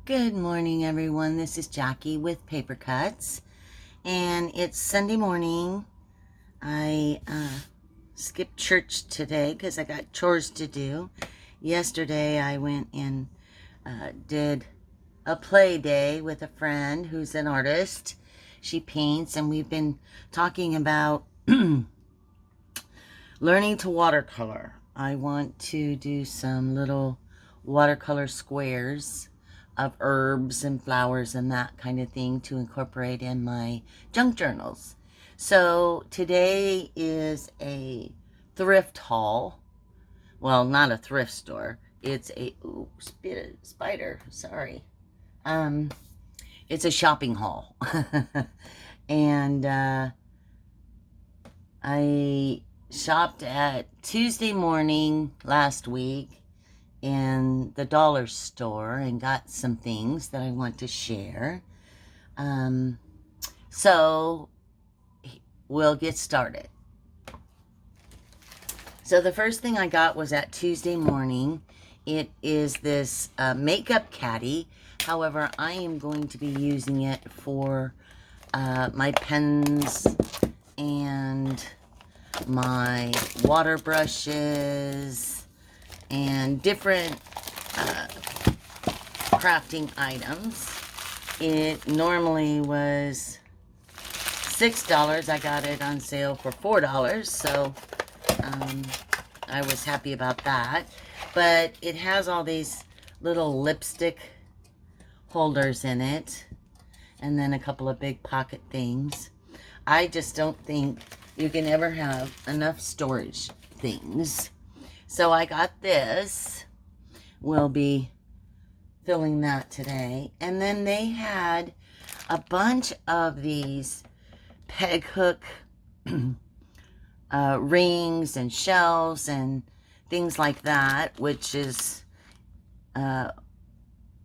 Good morning, everyone. This is Jackie with Paper Cuts, and it's Sunday morning. I skipped church today because I got chores to do. Yesterday, I went and did a play day with a friend who's an artist. She paints, and we've been talking about learning to watercolor. I want to do some little watercolor squares of herbs and flowers and that kind of thing to incorporate in my junk journals. So today is a thrift haul. Well, not a thrift store. It's a spider. Sorry. It's a shopping haul, and I shopped at Tuesday morning last week in the dollar store and got some things that I want to share. So we'll get started. So the first thing I got was at Tuesday morning. It is this makeup caddy. However, I am going to be using it for my pens and my water brushes and different crafting items. It normally was $6. I got it on sale for $4, so I was happy about that. But it has all these little lipstick holders in it, and then a couple of big pocket things. I just don't think you can ever have enough storage things. So I got this. We'll be filling that today. And then they had a bunch of these peg hook rings and shelves and things like that, which is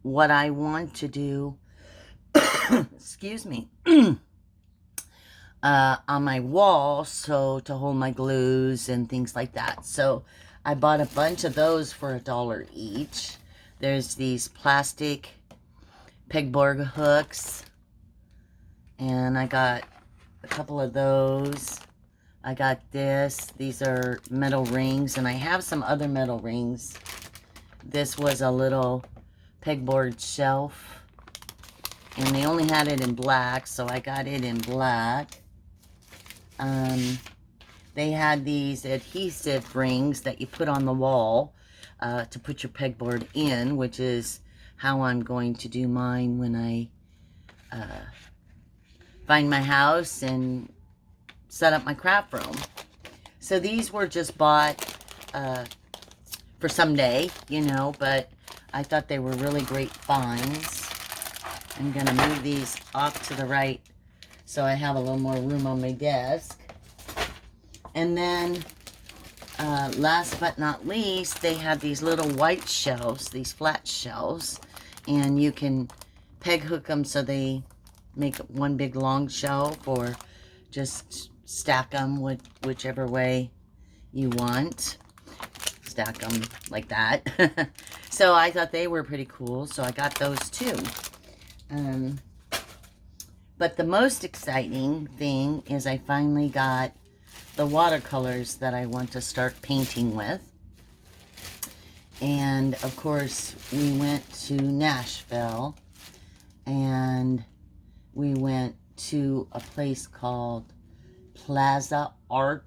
what I want to do. Excuse me. On my wall, so to hold my glues and things like that. So I bought a bunch of those for $1 each. There's these plastic pegboard hooks, and I got a couple of those. I got this. These are metal rings, and I have some other metal rings. This was a little pegboard shelf, and they only had it in black, so I got it in black. They had these adhesive rings that you put on the wall to put your pegboard in, which is how I'm going to do mine when I find my house and set up my craft room. So these were just bought for someday, you know, but I thought they were really great finds. I'm going to move these off to the right so I have a little more room on my desk. And then, last but not least, they had these little white shelves, these flat shelves, and you can peg hook them so they make one big long shelf, or just stack them whichever way you want. Stack them like that. So I thought they were pretty cool, so I got those too. But the most exciting thing is I finally got the watercolors that I want to start painting with. And of course, we went to Nashville, and we went to a place called Plaza Arts,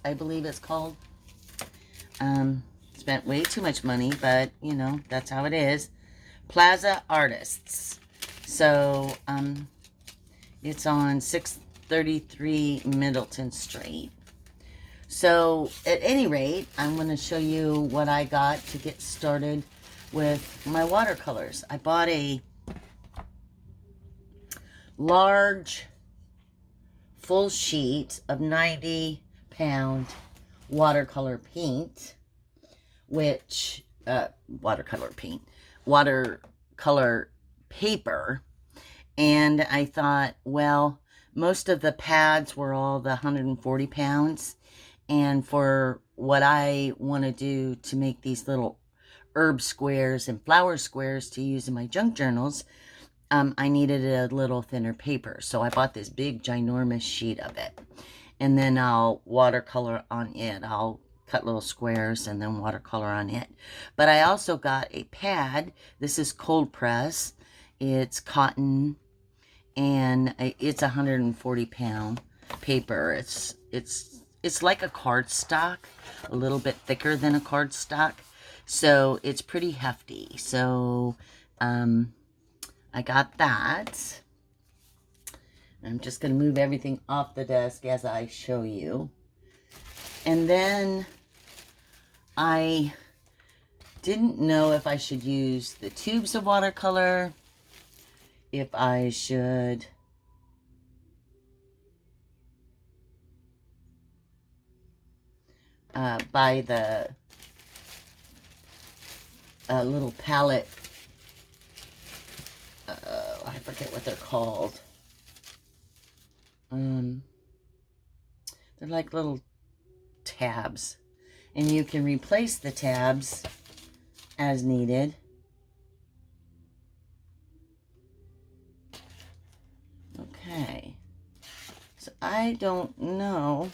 I believe it's called. Spent way too much money, but you know, that's how it is. Plaza Artists. So, it's on 633 Middleton Street. So, at any rate, I'm going to show you what I got to get started with my watercolors. I bought a large full sheet of 90-pound watercolor paint, which, watercolor paper. And I thought, well, most of the pads were all the 140 pounds. And for what I want to do to make these little herb squares and flower squares to use in my junk journals, I needed a little thinner paper. So I bought this big, ginormous sheet of it. And then I'll watercolor on it. I'll cut little squares and then watercolor on it. But I also got a pad. This is cold press. It's cotton, and it's 140-pound paper. It's like a cardstock, a little bit thicker than a cardstock. So it's pretty hefty. So I got that. I'm just going to move everything off the desk as I show you. And then I didn't know if I should use the tubes of watercolor, if I should buy the little palette. I forget what they're called. They're like little tabs, and you can replace the tabs as needed. Okay, so I don't know.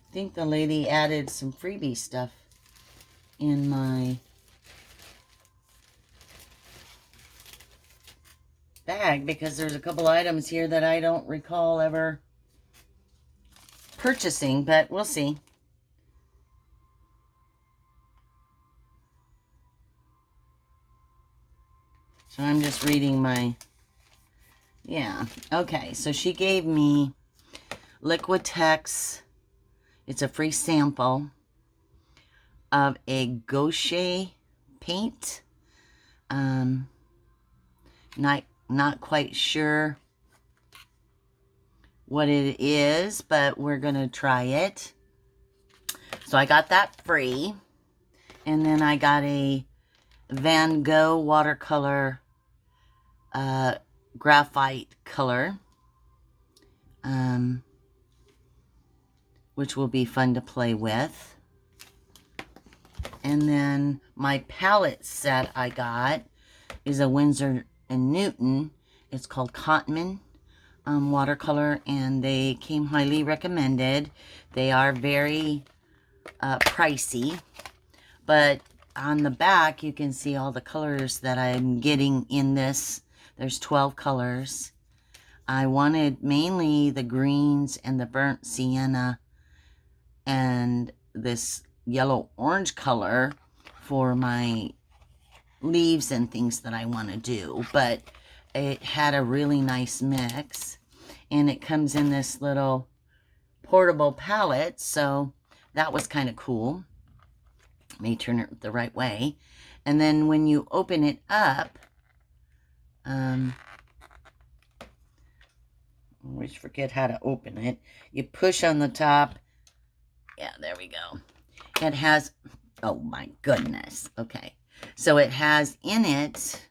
I think the lady added some freebie stuff in my bag, because there's a couple items here that I don't recall ever purchasing, but we'll see. So I'm just reading my, yeah, okay. So she gave me Liquitex. It's a free sample of a gouache paint. Not quite sure what it is, but we're going to try it. So I got that free. And then I got a Van Gogh watercolor graphite color, which will be fun to play with. And then my palette set I got is a Winsor & Newton. It's called Cotman watercolor, and they came highly recommended. They are very pricey, but on the back you can see all the colors that I'm getting in this. There's 12 colors. I wanted mainly the greens and the burnt sienna and this yellow orange color for my leaves and things that I want to do, but it had a really nice mix, and it comes in this little portable palette, so that was kind of cool. May turn it the right way. And then when you open it up, I always forget how to open it. You push on the top. Yeah, there we go. It has, oh my goodness. Okay. So it has in it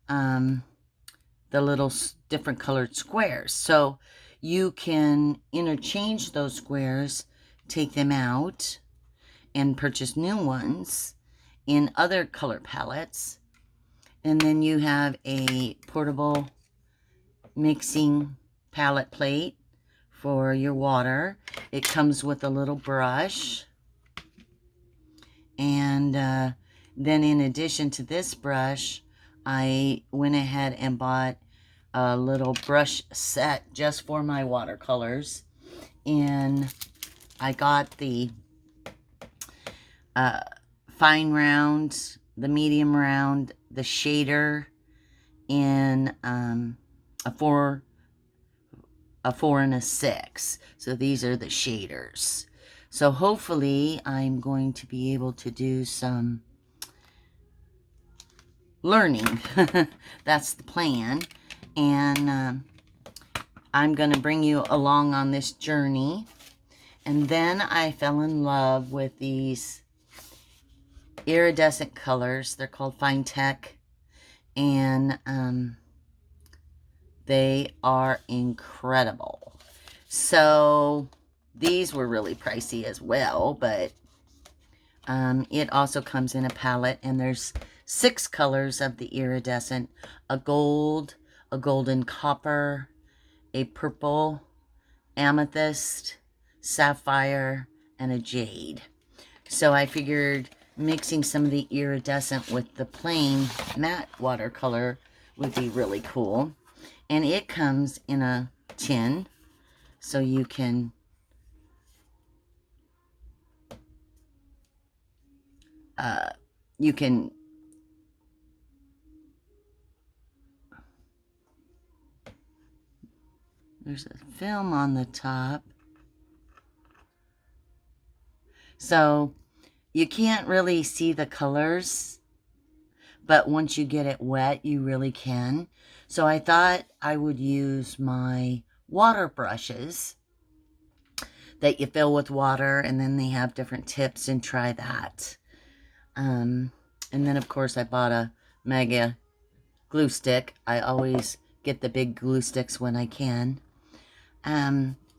the little different colored squares. So you can interchange those squares, take them out, and purchase new ones in other color palettes. And then you have a portable mixing palette plate for your water. It comes with a little brush. And then in addition to this brush, I went ahead and bought a little brush set just for my watercolors. And I got the fine round, the medium round, the shader in a 4 and a 6. So these are the shaders. So hopefully I'm going to be able to do some learning. That's the plan. And I'm going to bring you along on this journey. And then I fell in love with these iridescent colors. They're called Fine Tech. And they are incredible. So these were really pricey as well, but It also comes in a palette, and there's 6 colors of the iridescent: a gold, a golden copper, a purple, amethyst, sapphire, and a jade. So I figured mixing some of the iridescent with the plain matte watercolor would be really cool. And it comes in a tin, so you can there's a film on the top. So you can't really see the colors, but once you get it wet, you really can. So I thought I would use my water brushes that you fill with water, and then they have different tips, and try that. And then, of course, I bought a mega glue stick. I always get the big glue sticks when I can.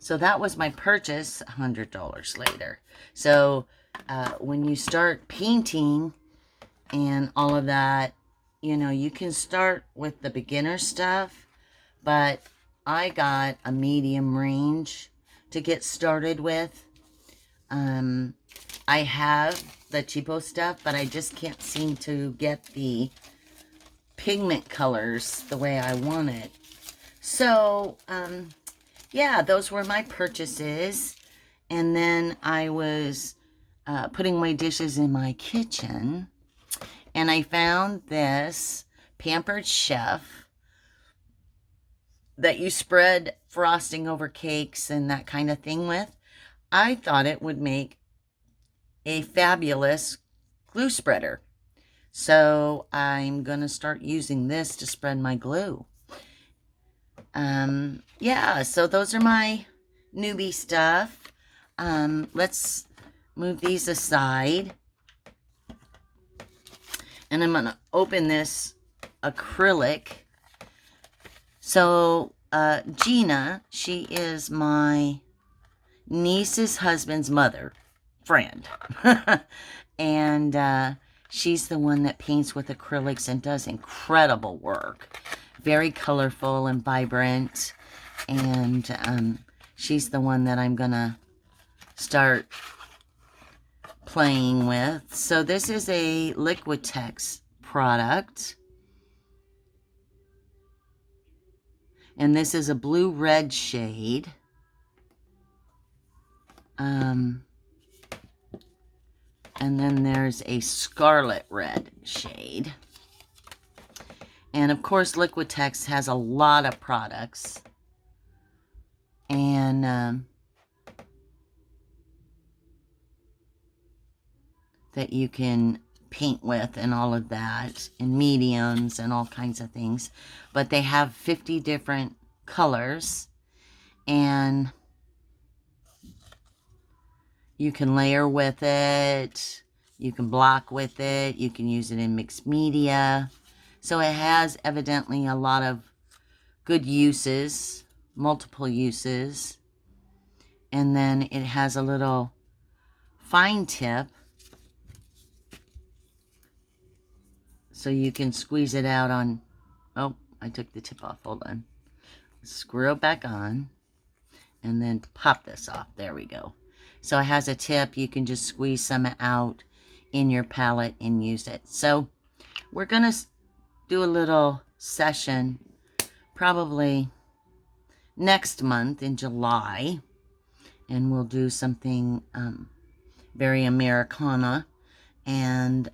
So that was my purchase $100 later. So when you start painting and all of that, you know, you can start with the beginner stuff, but I got a medium range to get started with. I have the cheapo stuff, but I just can't seem to get the pigment colors the way I want it. So, yeah, those were my purchases. And then I was putting my dishes in my kitchen, and I found this Pampered Chef that you spread frosting over cakes and that kind of thing with. I thought it would make a fabulous glue spreader. So I'm going to start using this to spread my glue. Yeah, so those are my newbie stuff. Let's move these aside. And I'm going to open this acrylic. So, Gina, she is my niece's husband's friend. And she's the one that paints with acrylics and does incredible work. Very colorful and vibrant. And she's the one that I'm going to start playing with. So this is a Liquitex product. And this is a blue-red shade. And then there's a scarlet red shade. And of course, Liquitex has a lot of products. And that you can paint with and all of that, and mediums and all kinds of things. But they have 50 different colors, and you can layer with it, you can block with it, you can use it in mixed media. So it has evidently a lot of good uses, multiple uses. And then it has a little fine tip, so you can squeeze it out on, oh, I took the tip off, hold on. Screw it back on, and then pop this off. There we go. So it has a tip. You can just squeeze some out in your palette and use it. So we're going to do a little session probably next month in July, and we'll do something very Americana, and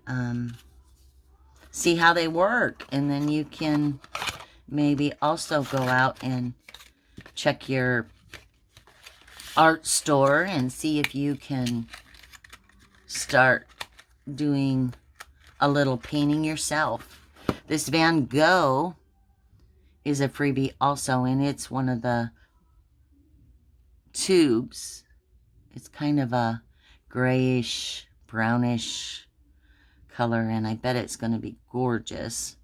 see how they work. And then you can maybe also go out and check your art store and see if you can start doing a little painting yourself. This Van Gogh is a freebie also, and it's one of the tubes. It's kind of a grayish, brownish color, and I bet it's going to be gorgeous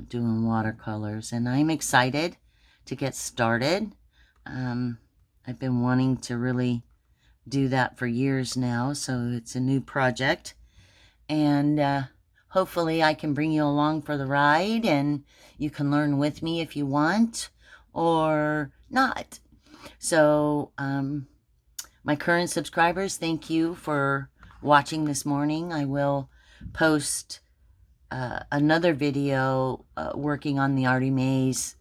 doing watercolors. And I'm excited to get started. I've been wanting to really do that for years now, so it's a new project. And hopefully I can bring you along for the ride, and you can learn with me if you want or not. So my current subscribers, thank you for watching this morning. I will post another video working on the Artie Mae's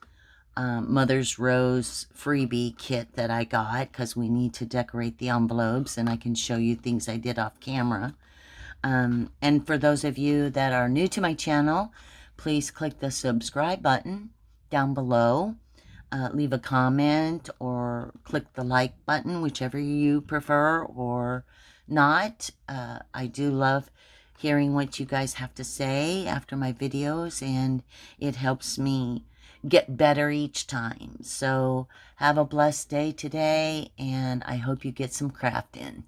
Mother's Rose freebie kit that I got, because we need to decorate the envelopes, and I can show you things I did off camera. And for those of you that are new to my channel, please click the subscribe button down below. Leave a comment or click the like button, whichever you prefer or not. I do love hearing what you guys have to say after my videos, and it helps me get better each time. So have a blessed day today, and I hope you get some craft in.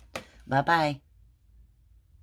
Bye-bye.